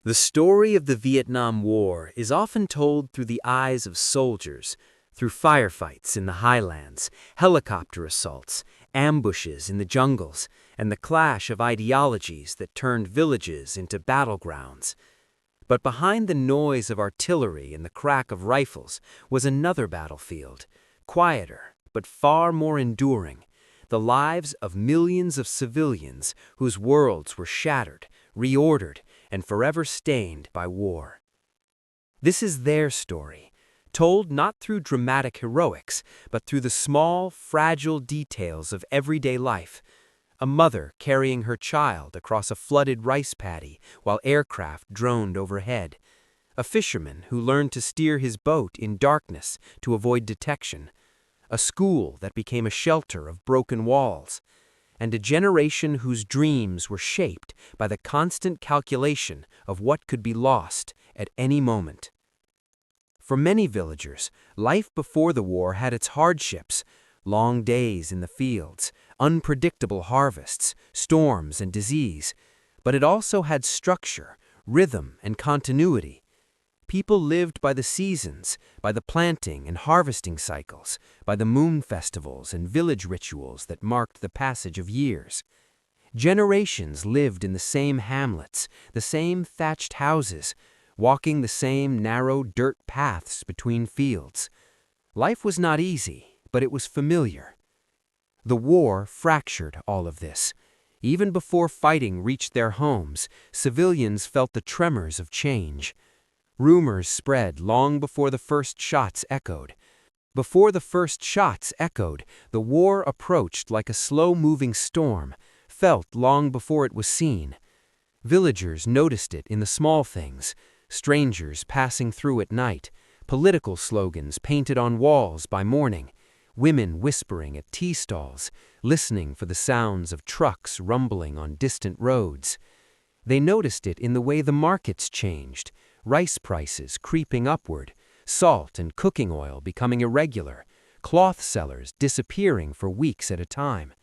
The story of the Vietnam War is often told through the eyes of soldiers, through firefights in the highlands, helicopter assaults, ambushes in the jungles, and the clash of ideologies that turned villages into battlegrounds. But behind the noise of artillery and the crack of rifles was another battlefield, quieter but far more enduring, the lives of millions of civilians whose worlds were shattered, reordered, and forever stained by war. This is their story, told not through dramatic heroics, but through the small, fragile details of everyday life. A mother carrying her child across a flooded rice paddy while aircraft droned overhead. A fisherman who learned to steer his boat in darkness to avoid detection. A school that became a shelter of broken walls. And a generation whose dreams were shaped by the constant calculation of what could be lost at any moment. For many villagers, life before the war had its hardships, long days in the fields, unpredictable harvests, storms and disease, but it also had structure, rhythm and continuity. People lived by the seasons, by the planting and harvesting cycles, by the moon festivals and village rituals that marked the passage of years. Generations lived in the same hamlets, the same thatched houses, walking the same narrow dirt paths between fields. Life was not easy, but it was familiar. The war fractured all of this. Even before fighting reached their homes, civilians felt the tremors of change. Rumors spread long before the first shots echoed. Before the first shots echoed, the war approached like a slow-moving storm, felt long before it was seen. Villagers noticed it in the small things, strangers passing through at night, political slogans painted on walls by morning, women whispering at tea stalls, listening for the sounds of trucks rumbling on distant roads. They noticed it in the way the markets changed, rice prices creeping upward, salt and cooking oil becoming irregular, cloth sellers disappearing for weeks at a time.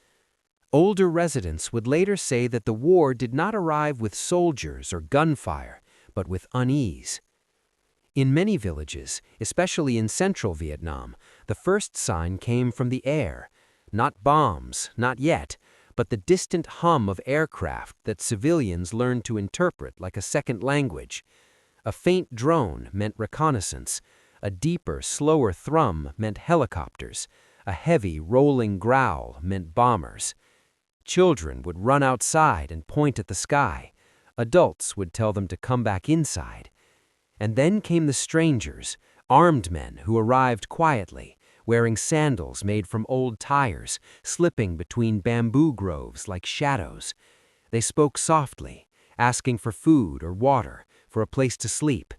Older residents would later say that the war did not arrive with soldiers or gunfire, but with unease. In many villages, especially in central Vietnam, the first sign came from the air. Not bombs, not yet, but the distant hum of aircraft that civilians learned to interpret like a second language. A faint drone meant reconnaissance. A deeper, slower thrum meant helicopters. A heavy, rolling growl meant bombers. Children would run outside and point at the sky. Adults would tell them to come back inside. And then came the strangers, armed men who arrived quietly, wearing sandals made from old tires, slipping between bamboo groves like shadows. They spoke softly, asking for food or water, for a place to sleep.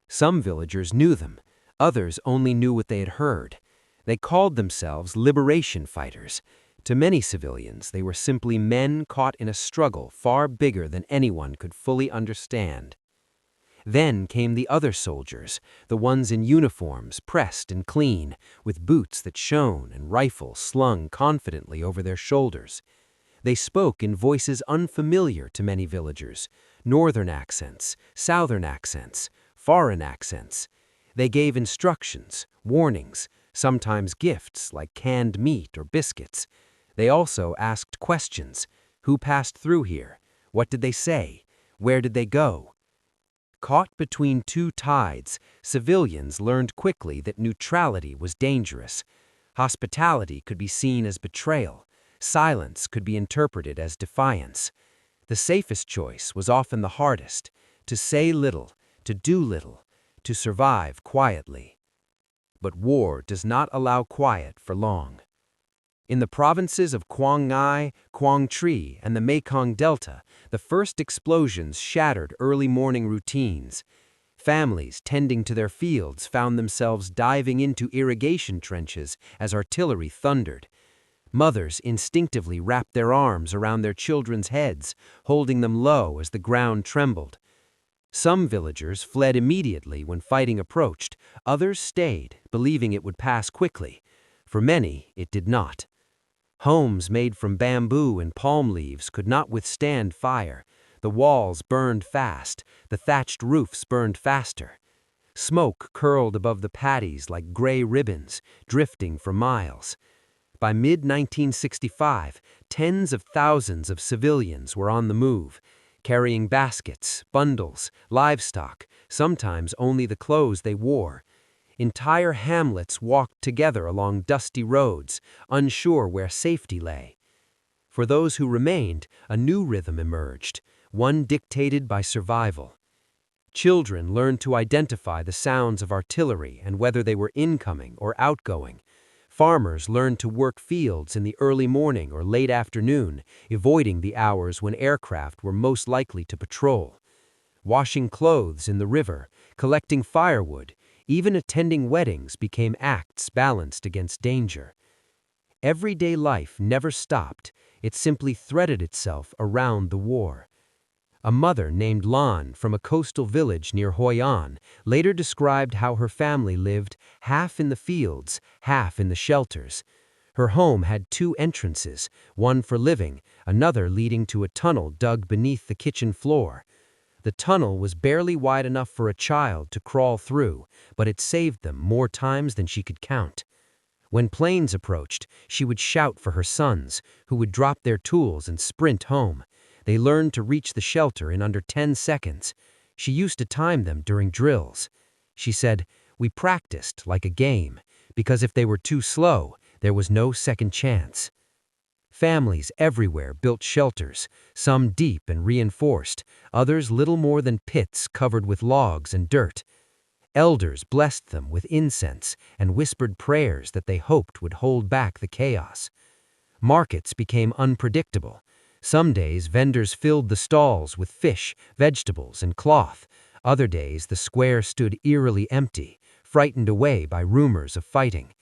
Some villagers knew them, others only knew what they had heard. They called themselves liberation fighters. To many civilians, they were simply men caught in a struggle far bigger than anyone could fully understand. Then came the other soldiers, the ones in uniforms pressed and clean, with boots that shone and rifles slung confidently over their shoulders. They spoke in voices unfamiliar to many villagers, northern accents, southern accents, foreign accents. They gave instructions, warnings, sometimes gifts like canned meat or biscuits. They also asked questions. Who passed through here? What did they say? Where did they go? Caught between two tides, civilians learned quickly that neutrality was dangerous. Hospitality could be seen as betrayal. Silence could be interpreted as defiance. The safest choice was often the hardest, to say little, to do little, to survive quietly. But war does not allow quiet for long. In the provinces of Quang Ngai, Quang Tri, and the Mekong Delta, the first explosions shattered early morning routines. Families tending to their fields found themselves diving into irrigation trenches as artillery thundered. Mothers instinctively wrapped their arms around their children's heads, holding them low as the ground trembled. Some villagers fled immediately when fighting approached. Others stayed, believing it would pass quickly. For many, it did not. Homes made from bamboo and palm leaves could not withstand fire. The The walls burned fast, the thatched roofs burned faster. Smoke curled above the paddies like gray ribbons, drifting for miles. By mid-1965, tens of thousands of civilians were on the move, carrying baskets, bundles, livestock, sometimes only the clothes they wore. Entire hamlets walked together along dusty roads, unsure where safety lay. For those who remained, a new rhythm emerged, one dictated by survival. Children learned to identify the sounds of artillery and whether they were incoming or outgoing. Farmers learned to work fields in the early morning or late afternoon, avoiding the hours when aircraft were most likely to patrol. Washing clothes in the river, collecting firewood, even attending weddings became acts balanced against danger. Everyday life never stopped, it simply threaded itself around the war. A mother named Lan from a coastal village near Hoi An later described how her family lived half in the fields, half in the shelters. Her home had two entrances, one for living, another leading to a tunnel dug beneath the kitchen floor. The tunnel was barely wide enough for a child to crawl through, but it saved them more times than she could count. When planes approached, she would shout for her sons, who would drop their tools and sprint home. They learned to reach the shelter in under 10 seconds. She used to time them during drills. She said, "We practiced like a game, because if they were too slow, there was no second chance." Families everywhere built shelters, some deep and reinforced, others little more than pits covered with logs and dirt. Elders blessed them with incense and whispered prayers that they hoped would hold back the chaos. Markets became unpredictable. Some days vendors filled the stalls with fish, vegetables, and cloth. Other days the square stood eerily empty, frightened away by rumors of fighting.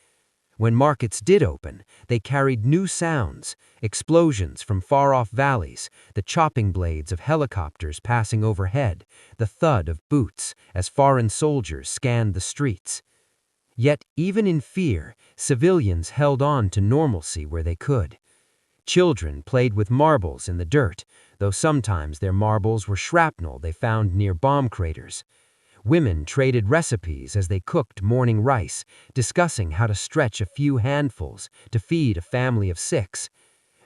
When markets did open, they carried new sounds, explosions from far-off valleys, the chopping blades of helicopters passing overhead, the thud of boots as foreign soldiers scanned the streets. Yet, even in fear, civilians held on to normalcy where they could. Children played with marbles in the dirt, though sometimes their marbles were shrapnel they found near bomb craters. Women traded recipes as they cooked morning rice, discussing how to stretch a few handfuls to feed a family of 6.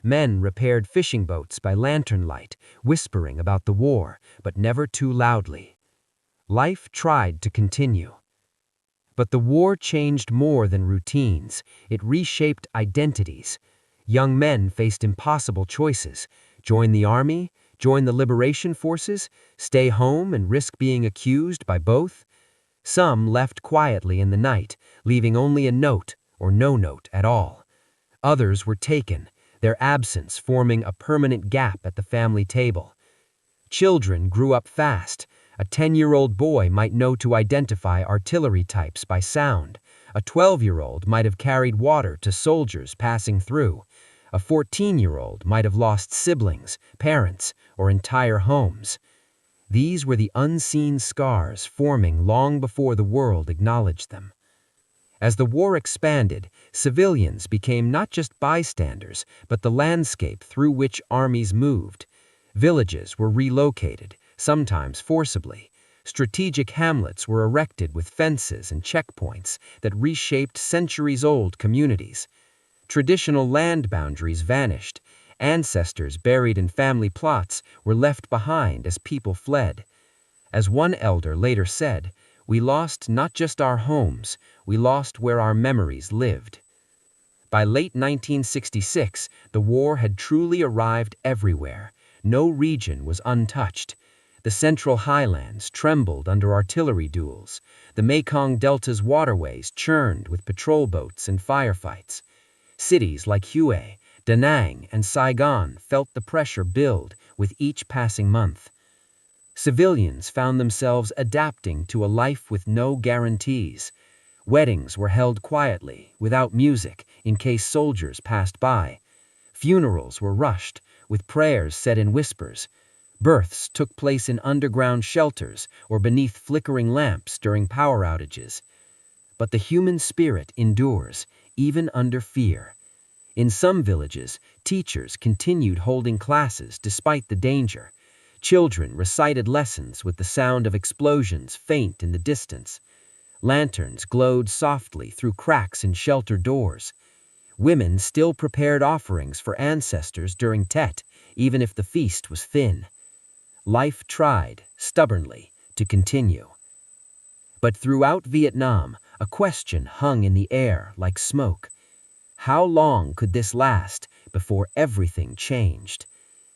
Men repaired fishing boats by lantern light, whispering about the war, but never too loudly. Life tried to continue. But the war changed more than routines. It reshaped identities. Young men faced impossible choices: join the army, join the liberation forces, stay home and risk being accused by both. Some left quietly in the night, leaving only a note or no note at all. Others were taken, their absence forming a permanent gap at the family table. Children grew up fast. A 10-year-old boy might know to identify artillery types by sound. A 12-year-old might have carried water to soldiers passing through. A 14-year-old might have lost siblings, parents, or entire homes. These were the unseen scars forming long before the world acknowledged them. As the war expanded, civilians became not just bystanders, but the landscape through which armies moved. Villages were relocated, sometimes forcibly. Strategic hamlets were erected with fences and checkpoints that reshaped centuries-old communities. Traditional land boundaries vanished. Ancestors buried in family plots were left behind as people fled. As one elder later said, "We lost not just our homes, we lost where our memories lived." By late 1966, the war had truly arrived everywhere. No region was untouched. The Central Highlands trembled under artillery duels. The Mekong Delta's waterways churned with patrol boats and firefights. Cities like Hue, Da Nang, and Saigon felt the pressure build with each passing month. Civilians found themselves adapting to a life with no guarantees. Weddings were held quietly, without music, in case soldiers passed by. Funerals were rushed, with prayers said in whispers. Births took place in underground shelters or beneath flickering lamps during power outages. But the human spirit endures, even under fear. In some villages, teachers continued holding classes despite the danger. Children recited lessons with the sound of explosions faint in the distance. Lanterns glowed softly through cracks in shelter doors. Women still prepared offerings for ancestors during Tet, even if the feast was thin. Life tried, stubbornly, to continue. But throughout Vietnam, a question hung in the air like smoke. How long could this last before everything changed?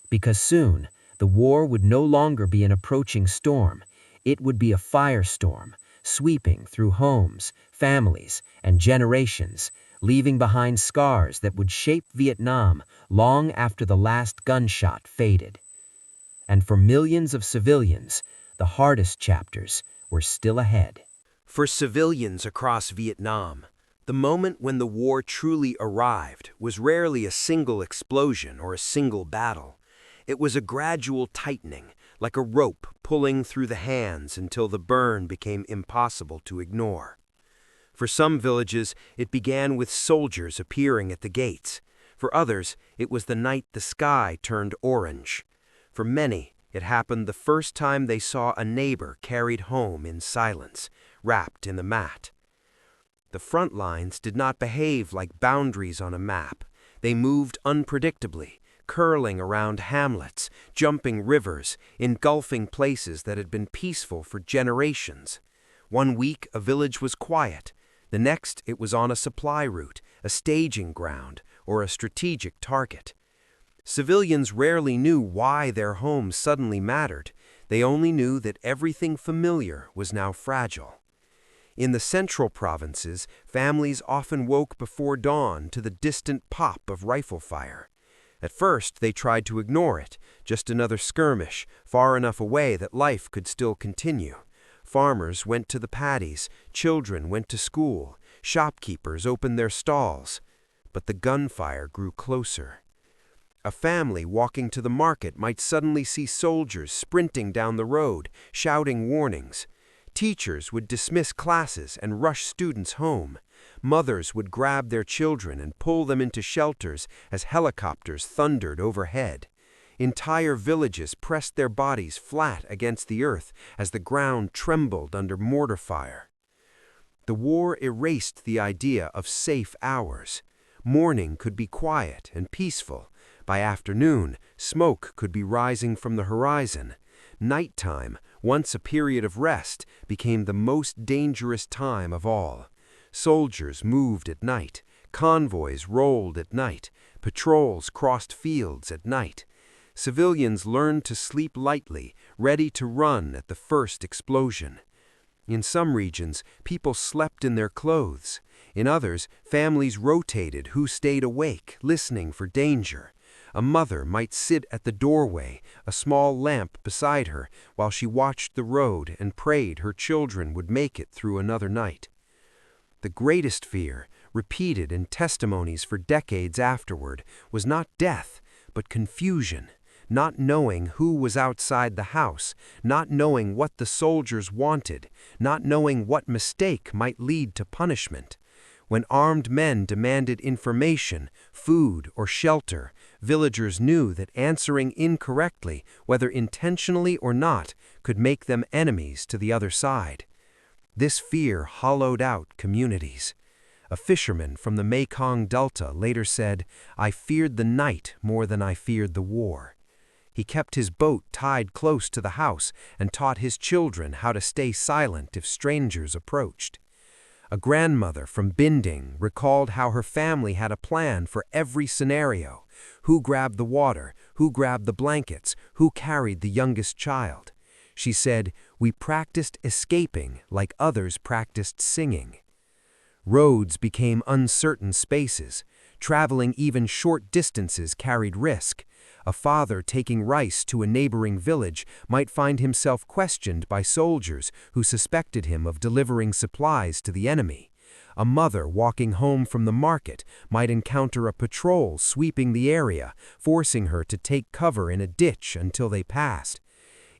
Because soon, the war would no longer be an approaching storm. It would be a firestorm, sweeping through homes, families, and generations, leaving behind scars that would shape Vietnam long after the last gunshot faded. And for millions of civilians, the hardest chapters were still ahead. For civilians across Vietnam, the moment when the war truly arrived was rarely a single explosion or a single battle. It was a gradual tightening, like a rope pulling through the hands until the burn became impossible to ignore. For some villages, it began with soldiers appearing at the gates. For others, it was the night the sky turned orange. For many, it happened the first time they saw a neighbor carried home in silence, wrapped in the mat. The front lines did not behave like boundaries on a map. They moved unpredictably, curling around hamlets, jumping rivers, engulfing places that had been peaceful for generations. One week, a village was quiet. The next, it was on a supply route, a staging ground, or a strategic target. Civilians rarely knew why their homes suddenly mattered. They only knew that everything familiar was now fragile. In the central provinces, families often woke before dawn to the distant pop of rifle fire. At first, they tried to ignore it, just another skirmish, far enough away that life could still continue. Farmers went to the paddies, children went to school, shopkeepers opened their stalls. But the gunfire grew closer. A family walking to the market might suddenly see soldiers sprinting down the road, shouting warnings. Teachers would dismiss classes and rush students home. Mothers would grab their children and pull them into shelters as helicopters thundered overhead. Entire villages pressed their bodies flat against the earth as the ground trembled under mortar fire. The war erased the idea of safe hours. Morning could be quiet and peaceful. By afternoon, smoke could be rising from the horizon. Nighttime, once a period of rest, became the most dangerous time of all. Soldiers moved at night, convoys rolled at night, patrols crossed fields at night. Civilians learned to sleep lightly, ready to run at the first explosion. In some regions, people slept in their clothes. In others, families rotated who stayed awake, listening for danger. A mother might sit at the doorway, a small lamp beside her, while she watched the road and prayed her children would make it through another night. The greatest fear, repeated in testimonies for decades afterward, was not death, but confusion, not knowing who was outside the house, not knowing what the soldiers wanted, not knowing what mistake might lead to punishment. When armed men demanded information, food, or shelter, villagers knew that answering incorrectly, whether intentionally or not, could make them enemies to the other side. This fear hollowed out communities. A fisherman from the Mekong Delta later said, "I feared the night more than I feared the war." He kept his boat tied close to the house and taught his children how to stay silent if strangers approached. A grandmother from Binding recalled how her family had a plan for every scenario: who grabbed the water, who grabbed the blankets, who carried the youngest child. She said, "We practiced escaping like others practiced singing." Roads became uncertain spaces. Traveling even short distances carried risk. A father taking rice to a neighboring village might find himself questioned by soldiers who suspected him of delivering supplies to the enemy. A mother walking home from the market might encounter a patrol sweeping the area, forcing her to take cover in a ditch until they passed.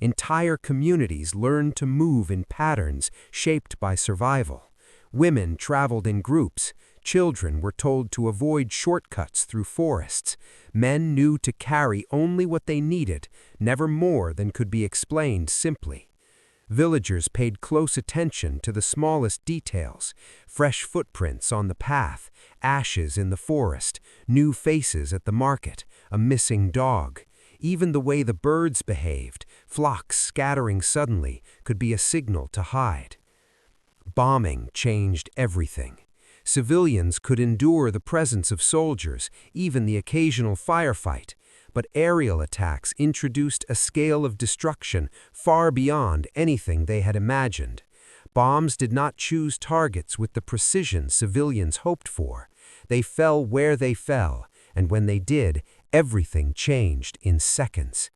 Entire communities learned to move in patterns shaped by survival. Women traveled in groups. Children were told to avoid shortcuts through forests. Men knew to carry only what they needed, never more than could be explained simply. Villagers paid close attention to the smallest details: fresh footprints on the path, ashes in the forest, new faces at the market, a missing dog. Even the way the birds behaved, flocks scattering suddenly, could be a signal to hide. Bombing changed everything. Civilians could endure the presence of soldiers, even the occasional firefight, but aerial attacks introduced a scale of destruction far beyond anything they had imagined. Bombs did not choose targets with the precision civilians hoped for. They fell where they fell, and when they did, everything changed in seconds.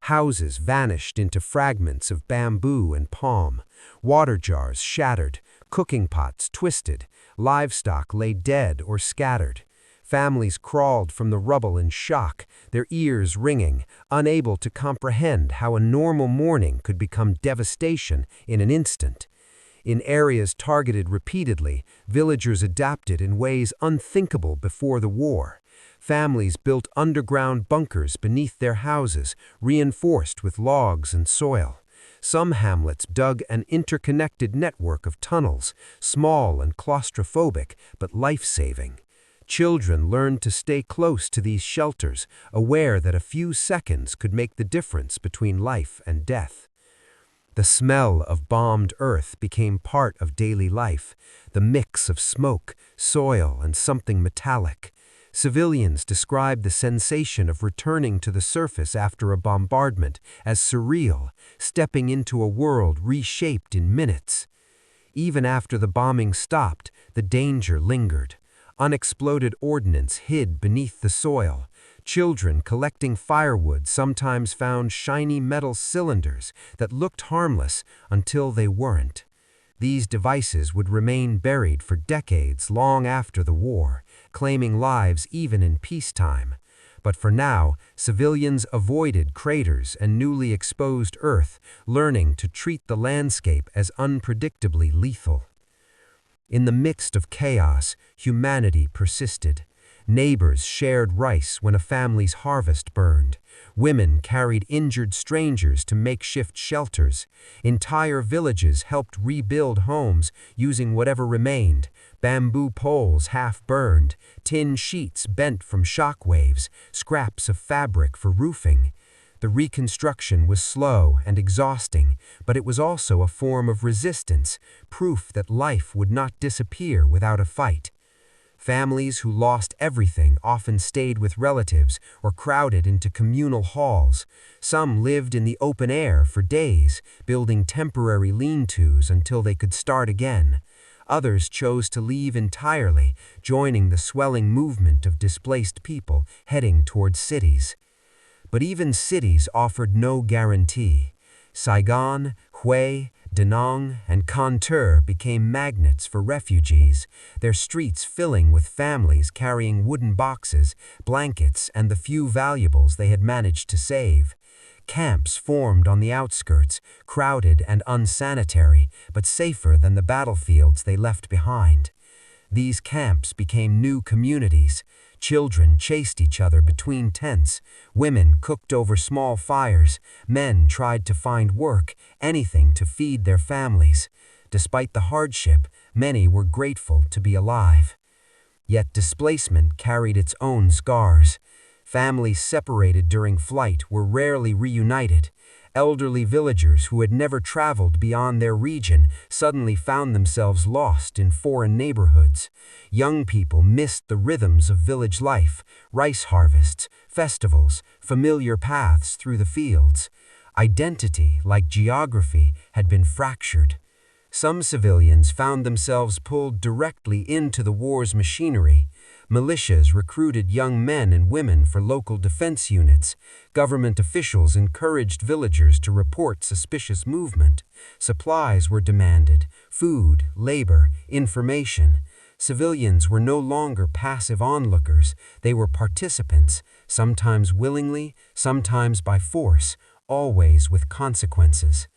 Houses vanished into fragments of bamboo and palm, water jars shattered, cooking pots twisted, livestock lay dead or scattered. Families crawled from the rubble in shock, their ears ringing, unable to comprehend how a normal morning could become devastation in an instant. In areas targeted repeatedly, villagers adapted in ways unthinkable before the war. Families built underground bunkers beneath their houses, reinforced with logs and soil. Some hamlets dug an interconnected network of tunnels, small and claustrophobic, but life-saving. Children learned to stay close to these shelters, aware that a few seconds could make the difference between life and death. The smell of bombed earth became part of daily life, the mix of smoke, soil, and something metallic. Civilians described the sensation of returning to the surface after a bombardment as surreal, stepping into a world reshaped in minutes. Even after the bombing stopped, the danger lingered. Unexploded ordnance hid beneath the soil. Children collecting firewood sometimes found shiny metal cylinders that looked harmless until they weren't. These devices would remain buried for decades long after the war, claiming lives even in peacetime. But for now, civilians avoided craters and newly exposed earth, learning to treat the landscape as unpredictably lethal. In the midst of chaos, humanity persisted. Neighbors shared rice when a family's harvest burned. Women carried injured strangers to makeshift shelters. Entire villages helped rebuild homes using whatever remained: bamboo poles half burned, tin sheets bent from shock waves, scraps of fabric for roofing. The reconstruction was slow and exhausting, but it was also a form of resistance, proof that life would not disappear without a fight. Families who lost everything often stayed with relatives or crowded into communal halls. Some lived in the open air for days, building temporary lean-tos until they could start again. Others chose to leave entirely, joining the swelling movement of displaced people heading towards cities. But even cities offered no guarantee. Saigon, Hue, Da Nang, and Con Tur became magnets for refugees, their streets filling with families carrying wooden boxes, blankets, and the few valuables they had managed to save. Camps formed on the outskirts, crowded and unsanitary, but safer than the battlefields they left behind. These camps became new communities. Children chased each other between tents. Women cooked over small fires. Men tried to find work, anything to feed their families. Despite the hardship, many were grateful to be alive. Yet displacement carried its own scars. Families separated during flight were rarely reunited. Elderly villagers who had never traveled beyond their region suddenly found themselves lost in foreign neighborhoods. Young people missed the rhythms of village life: rice harvests, festivals, familiar paths through the fields. Identity, like geography, had been fractured. Some civilians found themselves pulled directly into the war's machinery. Militias recruited young men and women for local defense units. Government officials encouraged villagers to report suspicious movement. Supplies were demanded: food, labor, information. Civilians were no longer passive onlookers. They were participants, sometimes willingly, sometimes by force, always with consequences.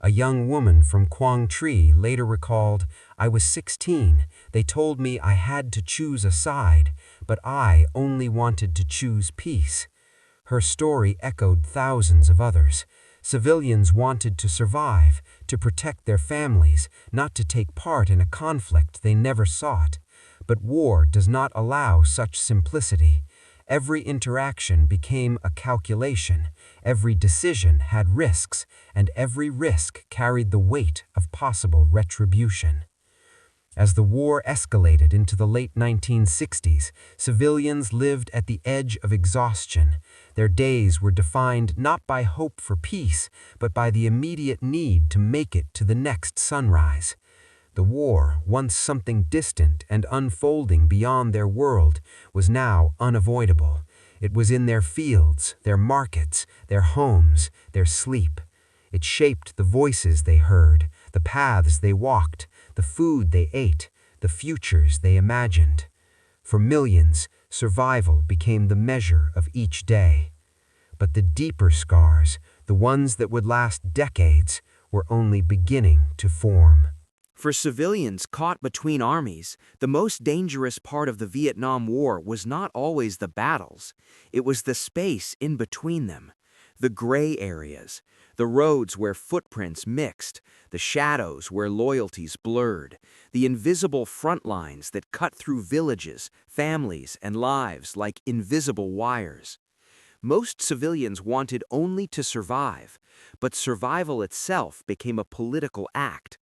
A young woman from Quang Tri later recalled, "I was 16. They told me I had to choose a side, but I only wanted to choose peace." Her story echoed thousands of others. Civilians wanted to survive, to protect their families, not to take part in a conflict they never sought. But war does not allow such simplicity. Every interaction became a calculation, every decision had risks, and every risk carried the weight of possible retribution. As the war escalated into the late 1960s, civilians lived at the edge of exhaustion. Their days were defined not by hope for peace, but by the immediate need to make it to the next sunrise. The war, once something distant and unfolding beyond their world, was now unavoidable. It was in their fields, their markets, their homes, their sleep. It shaped the voices they heard, the paths they walked, the food they ate, the futures they imagined. For millions, survival became the measure of each day. But the deeper scars, the ones that would last decades, were only beginning to form. For civilians caught between armies, the most dangerous part of the Vietnam War was not always the battles. It was the space in between them, the gray areas, the roads where footprints mixed, the shadows where loyalties blurred, the invisible front lines that cut through villages, families, and lives like invisible wires. Most civilians wanted only to survive, but survival itself became a political act.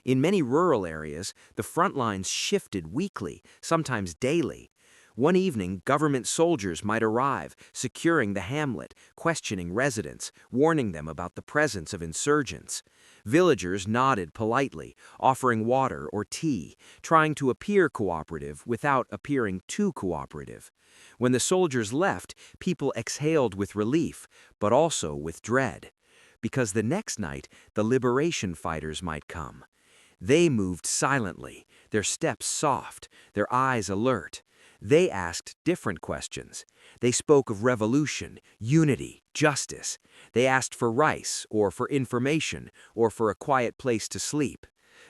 In many rural areas, the front lines shifted weekly, sometimes daily. One evening, government soldiers might arrive, securing the hamlet, questioning residents, warning them about the presence of insurgents. Villagers nodded politely, offering water or tea, trying to appear cooperative without appearing too cooperative. When the soldiers left, people exhaled with relief, but also with dread. Because the next night, the liberation fighters might come. They moved silently, their steps soft, their eyes alert. They asked different questions. They spoke of revolution, unity, justice. They asked for rice, or for information, or for a quiet place to sleep.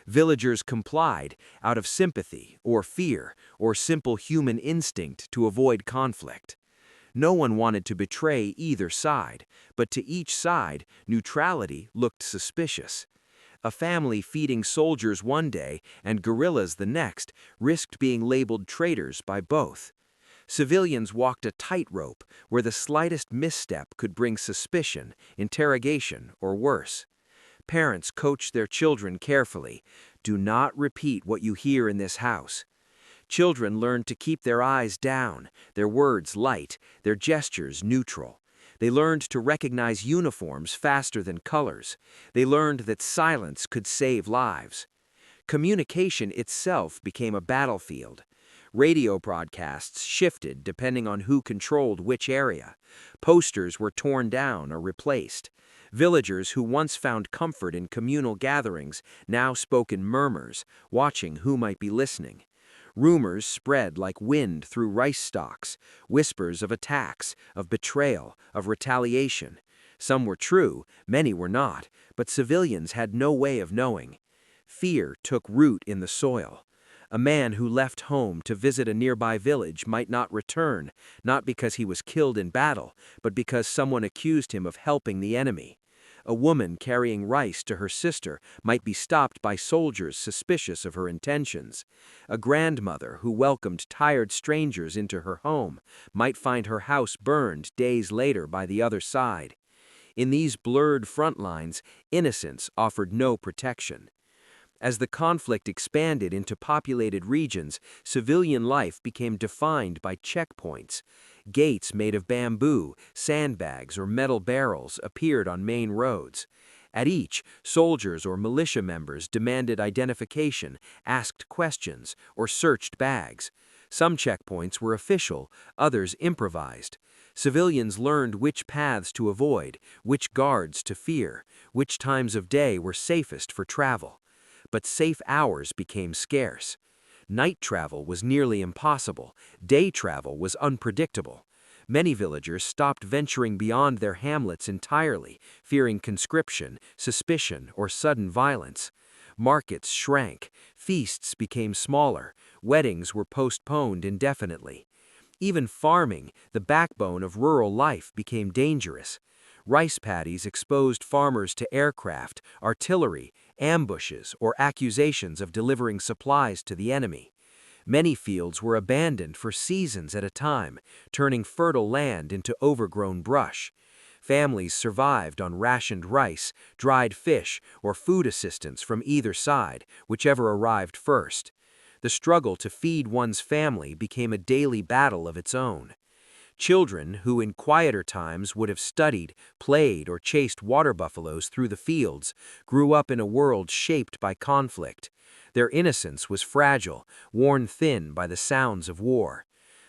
Villagers complied out of sympathy, or fear, or simple human instinct to avoid conflict. No one wanted to betray either side, but to each side, neutrality looked suspicious. A family feeding soldiers one day and guerrillas the next risked being labeled traitors by both. Civilians walked a tightrope where the slightest misstep could bring suspicion, interrogation, or worse. Parents coached their children carefully. Do not repeat what you hear in this house. Children learned to keep their eyes down, their words light, their gestures neutral. They learned to recognize uniforms faster than colors. They learned that silence could save lives. Communication itself became a battlefield. Radio broadcasts shifted depending on who controlled which area. Posters were torn down or replaced. Villagers who once found comfort in communal gatherings now spoke in murmurs, watching who might be listening. Rumors spread like wind through rice stalks, whispers of attacks, of betrayal, of retaliation. Some were true, many were not, but civilians had no way of knowing. Fear took root in the soil. A man who left home to visit a nearby village might not return, not because he was killed in battle, but because someone accused him of helping the enemy. A woman carrying rice to her sister might be stopped by soldiers suspicious of her intentions. A grandmother who welcomed tired strangers into her home might find her house burned days later by the other side. In these blurred front lines, innocence offered no protection. As the conflict expanded into populated regions, civilian life became defined by checkpoints. Gates made of bamboo, sandbags, or metal barrels appeared on main roads. At each, soldiers or militia members demanded identification, asked questions, or searched bags. Some checkpoints were official, others improvised. Civilians learned which paths to avoid, which guards to fear, which times of day were safest for travel. But safe hours became scarce. Night travel was nearly impossible. Day travel was unpredictable. Many villagers stopped venturing beyond their hamlets entirely, fearing conscription, suspicion, or sudden violence. Markets shrank, feasts became smaller, weddings were postponed indefinitely. Even farming, the backbone of rural life, became dangerous. Rice paddies exposed farmers to aircraft, artillery, ambushes, or accusations of delivering supplies to the enemy. Many fields were abandoned for seasons at a time, turning fertile land into overgrown brush. Families survived on rationed rice, dried fish, or food assistance from either side, whichever arrived first. The struggle to feed one's family became a daily battle of its own. Children who in quieter times would have studied, played, or chased water buffaloes through the fields grew up in a world shaped by conflict. Their innocence was fragile, worn thin by the sounds of war.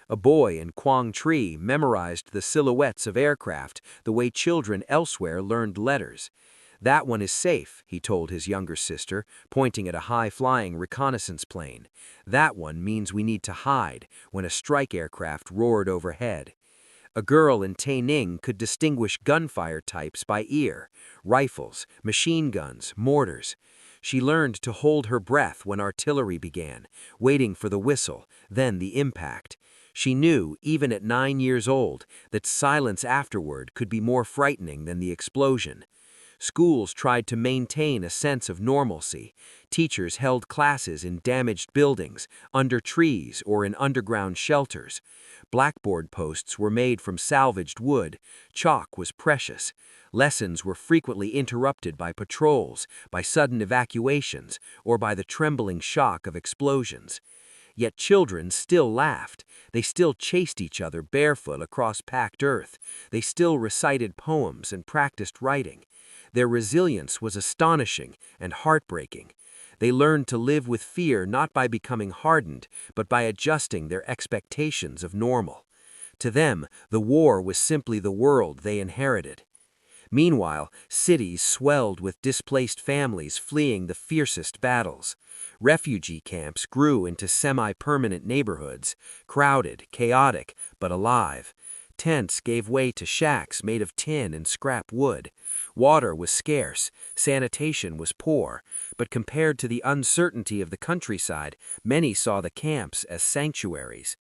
A boy in Quang Tri memorized the silhouettes of aircraft the way children elsewhere learned letters. "That one is safe," he told his younger sister, pointing at a high-flying reconnaissance plane. "That one means we need to hide," when a strike aircraft roared overhead. A girl in Taining could distinguish gunfire types by ear: rifles, machine guns, mortars. She learned to hold her breath when artillery began, waiting for the whistle, then the impact. She knew, even at 9 years old, that silence afterward could be more frightening than the explosion. Schools tried to maintain a sense of normalcy. Teachers held classes in damaged buildings, under trees, or in underground shelters. Blackboard posts were made from salvaged wood. Chalk was precious. Lessons were frequently interrupted by patrols, by sudden evacuations, or by the trembling shock of explosions. Yet children still laughed. They still chased each other barefoot across packed earth. They still recited poems and practiced writing. Their resilience was astonishing and heartbreaking. They learned to live with fear not by becoming hardened, but by adjusting their expectations of normal. To them, the war was simply the world they inherited. Meanwhile, cities swelled with displaced families fleeing the fiercest battles. Refugee camps grew into semi-permanent neighborhoods, crowded, chaotic, but alive. Tents gave way to shacks made of tin and scrap wood. Water was scarce, sanitation was poor, but compared to the uncertainty of the countryside, many saw the camps as sanctuaries.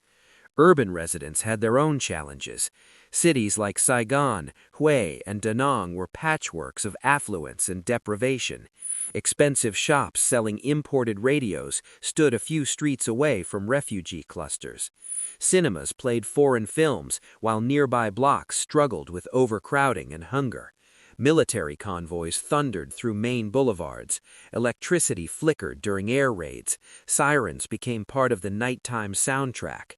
Urban residents had their own challenges. Cities like Saigon, Hue, and Da Nang were patchworks of affluence and deprivation. Expensive shops selling imported radios stood a few streets away from refugee clusters. Cinemas played foreign films, while nearby blocks struggled with overcrowding and hunger. Military convoys thundered through main boulevards. Electricity flickered during air raids. Sirens became part of the nighttime soundtrack.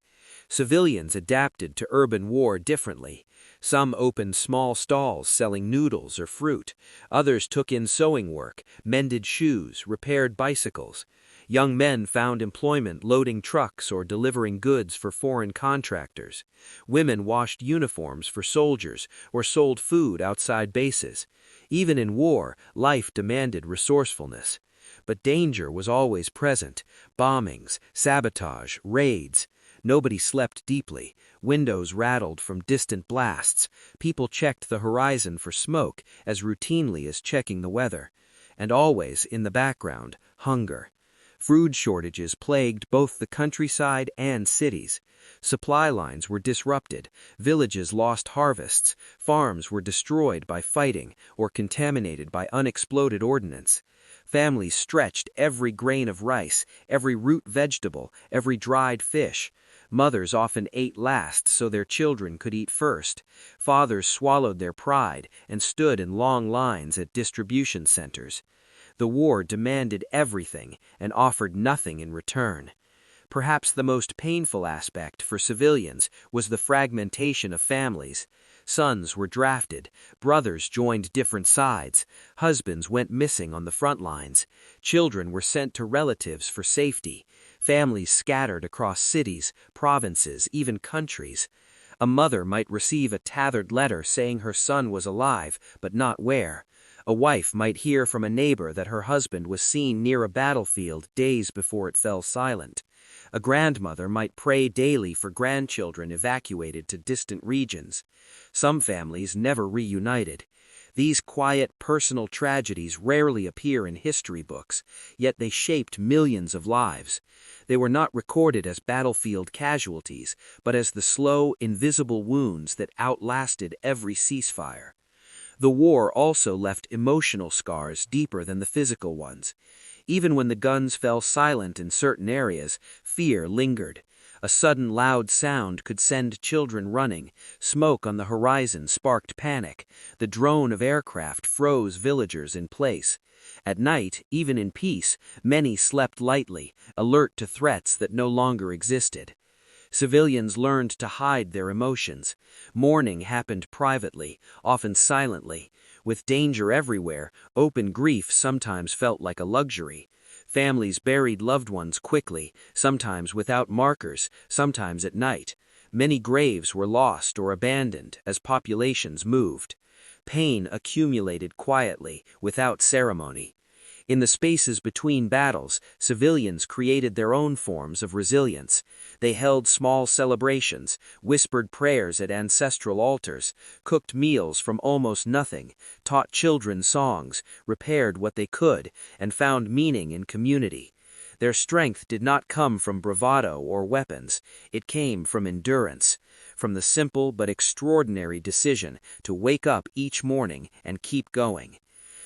Civilians adapted to urban war differently. Some opened small stalls selling noodles or fruit. Others took in sewing work, mended shoes, repaired bicycles. Young men found employment loading trucks or delivering goods for foreign contractors. Women washed uniforms for soldiers or sold food outside bases. Even in war, life demanded resourcefulness. But danger was always present: bombings, sabotage, raids. Nobody slept deeply. Windows rattled from distant blasts. People checked the horizon for smoke as routinely as checking the weather. And always, in the background, hunger. Food shortages plagued both the countryside and cities. Supply lines were disrupted. Villages lost harvests. Farms were destroyed by fighting or contaminated by unexploded ordnance. Families stretched every grain of rice, every root vegetable, every dried fish. Mothers often ate last so their children could eat first. Fathers swallowed their pride and stood in long lines at distribution centers. The war demanded everything and offered nothing in return. Perhaps the most painful aspect for civilians was the fragmentation of families. Sons were drafted, brothers joined different sides, husbands went missing on the front lines, children were sent to relatives for safety, families scattered across cities, provinces, even countries. A mother might receive a tethered letter saying her son was alive, but not where. A wife might hear from a neighbor that her husband was seen near a battlefield days before it fell silent. A grandmother might pray daily for grandchildren evacuated to distant regions. Some families never reunited. These quiet, personal tragedies rarely appear in history books, yet they shaped millions of lives. They were not recorded as battlefield casualties, but as the slow, invisible wounds that outlasted every ceasefire. The war also left emotional scars deeper than the physical ones. Even when the guns fell silent in certain areas, fear lingered. A sudden loud sound could send children running. Smoke on the horizon sparked panic. The drone of aircraft froze villagers in place. At night, even in peace, many slept lightly, alert to threats that no longer existed. Civilians learned to hide their emotions. Mourning happened privately, often silently. With danger everywhere, open grief sometimes felt like a luxury. Families buried loved ones quickly, sometimes without markers, sometimes at night. Many graves were lost or abandoned as populations moved. Pain accumulated quietly, without ceremony. In the spaces between battles, civilians created their own forms of resilience. They held small celebrations, whispered prayers at ancestral altars, cooked meals from almost nothing, taught children songs, repaired what they could, and found meaning in community. Their strength did not come from bravado or weapons. It came from endurance, from the simple but extraordinary decision to wake up each morning and keep going.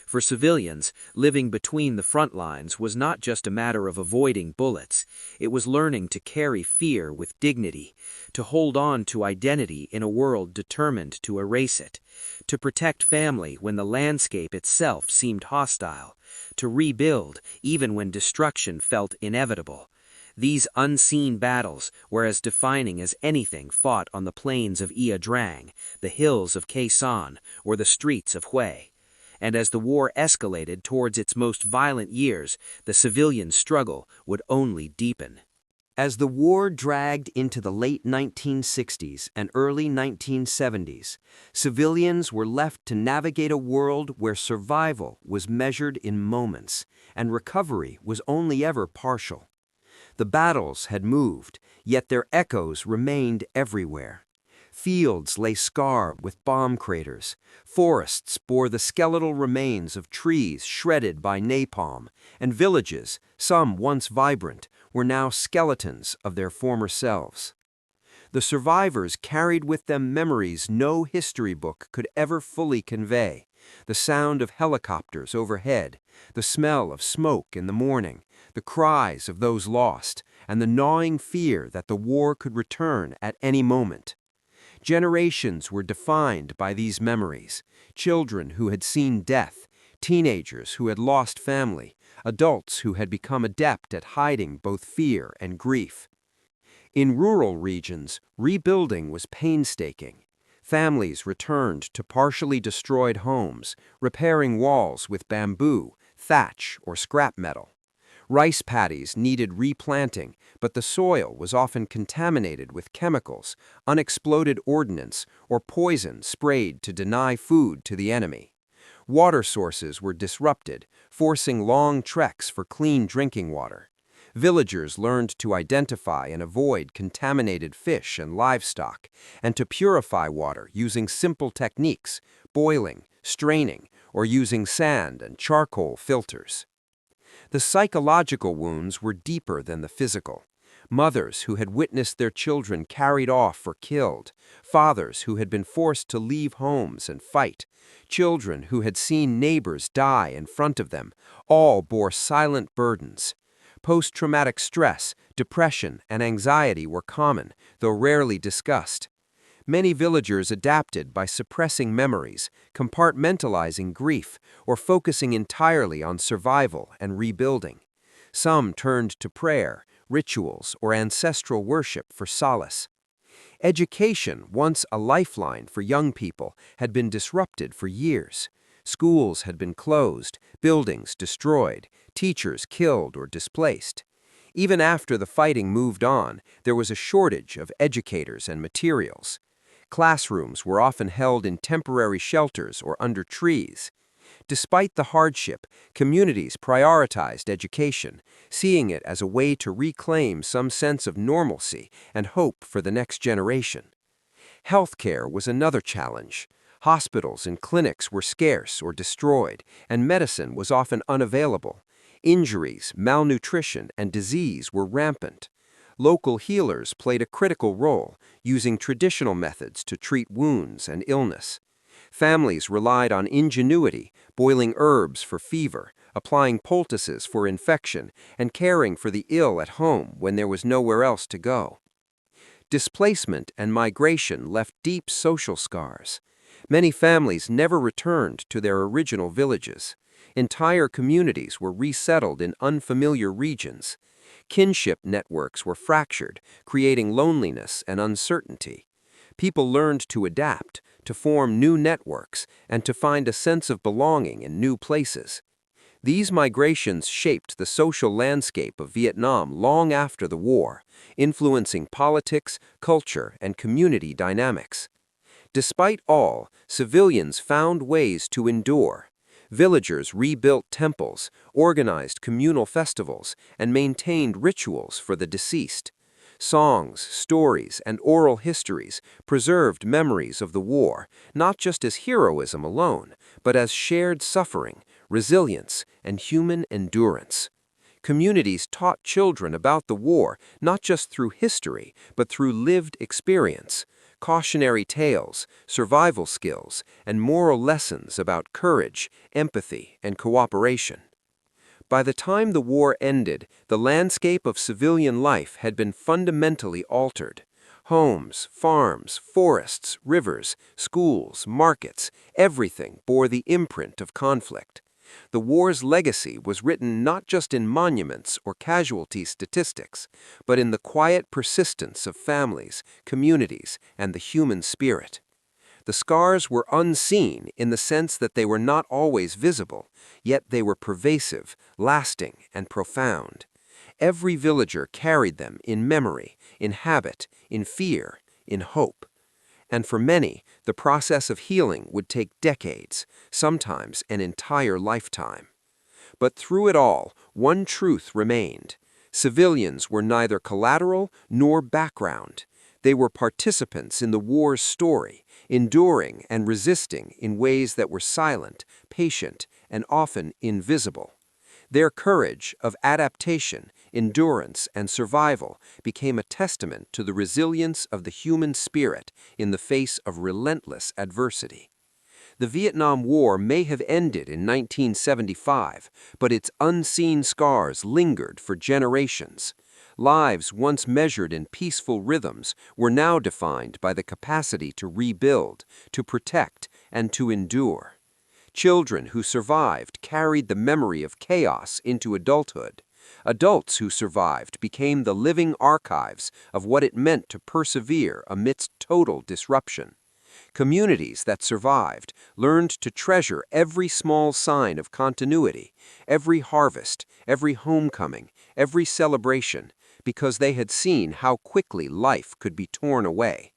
For civilians, living between the front lines was not just a matter of avoiding bullets. It was learning to carry fear with dignity, to hold on to identity in a world determined to erase it, to protect family when the landscape itself seemed hostile, to rebuild even when destruction felt inevitable. These unseen battles were as defining as anything fought on the plains of Ia Drang, the hills of Khe Sanh, or the streets of Hue. And as the war escalated towards its most violent years, the civilian struggle would only deepen. As the war dragged into the late 1960s and early 1970s, civilians were left to navigate a world where survival was measured in moments and recovery was only ever partial. The battles had moved, yet their echoes remained everywhere. Fields lay scarred with bomb craters. Forests bore the skeletal remains of trees shredded by napalm, and villages, some once vibrant, were now skeletons of their former selves. The survivors carried with them memories no history book could ever fully convey. The sound of helicopters overhead, the smell of smoke in the morning, the cries of those lost, and the gnawing fear that the war could return at any moment. Generations were defined by these memories: children who had seen death, teenagers who had lost family, adults who had become adept at hiding both fear and grief. In rural regions, rebuilding was painstaking. Families returned to partially destroyed homes, repairing walls with bamboo, thatch, or scrap metal. Rice paddies needed replanting, but the soil was often contaminated with chemicals, unexploded ordnance, or poison sprayed to deny food to the enemy. Water sources were disrupted, forcing long treks for clean drinking water. Villagers learned to identify and avoid contaminated fish and livestock, and to purify water using simple techniques: boiling, straining, or using sand and charcoal filters. The psychological wounds were deeper than the physical. Mothers who had witnessed their children carried off or killed, fathers who had been forced to leave homes and fight, children who had seen neighbors die in front of them, all bore silent burdens. Post-traumatic stress, depression, and anxiety were common, though rarely discussed. Many villagers adapted by suppressing memories, compartmentalizing grief, or focusing entirely on survival and rebuilding. Some turned to prayer, rituals, or ancestral worship for solace. Education, once a lifeline for young people, had been disrupted for years. Schools had been closed, buildings destroyed, teachers killed or displaced. Even after the fighting moved on, there was a shortage of educators and materials. Classrooms were often held in temporary shelters or under trees. Despite the hardship, communities prioritized education, seeing it as a way to reclaim some sense of normalcy and hope for the next generation. Healthcare was another challenge. Hospitals and clinics were scarce or destroyed, and medicine was often unavailable. Injuries, malnutrition, and disease were rampant. Local healers played a critical role, using traditional methods to treat wounds and illness. Families relied on ingenuity, boiling herbs for fever, applying poultices for infection, and caring for the ill at home when there was nowhere else to go. Displacement and migration left deep social scars. Many families never returned to their original villages. Entire communities were resettled in unfamiliar regions. Kinship networks were fractured, creating loneliness and uncertainty. People learned to adapt, to form new networks, and to find a sense of belonging in new places. These migrations shaped the social landscape of Vietnam long after the war, influencing politics, culture, and community dynamics. Despite all, civilians found ways to endure. Villagers rebuilt temples, organized communal festivals, and maintained rituals for the deceased. Songs, stories, and oral histories preserved memories of the war, not just as heroism alone, but as shared suffering, resilience, and human endurance. Communities taught children about the war not just through history, but through lived experience. Cautionary tales, survival skills, and moral lessons about courage, empathy, and cooperation. By the time the war ended, the landscape of civilian life had been fundamentally altered. Homes, farms, forests, rivers, schools, markets, everything bore the imprint of conflict. The war's legacy was written not just in monuments or casualty statistics, but in the quiet persistence of families, communities, and the human spirit. The scars were unseen in the sense that they were not always visible, yet they were pervasive, lasting, and profound. Every villager carried them in memory, in habit, in fear, in hope. And for many, the process of healing would take decades, sometimes an entire lifetime. But through it all, one truth remained. Civilians were neither collateral nor background. They were participants in the war's story, enduring and resisting in ways that were silent, patient, and often invisible. Their courage of adaptation, endurance, and survival became a testament to the resilience of the human spirit in the face of relentless adversity. The Vietnam War may have ended in 1975, but its unseen scars lingered for generations. Lives once measured in peaceful rhythms were now defined by the capacity to rebuild, to protect, and to endure. Children who survived carried the memory of chaos into adulthood. Adults who survived became the living archives of what it meant to persevere amidst total disruption. Communities that survived learned to treasure every small sign of continuity, every harvest, every homecoming, every celebration, because they had seen how quickly life could be torn away.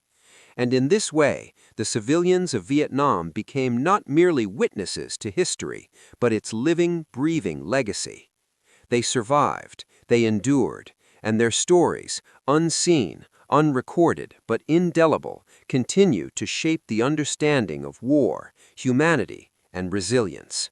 And in this way, the civilians of Vietnam became not merely witnesses to history, but its living, breathing legacy. They survived, they endured, and their stories, unseen, unrecorded, but indelible, continue to shape the understanding of war, humanity, and resilience.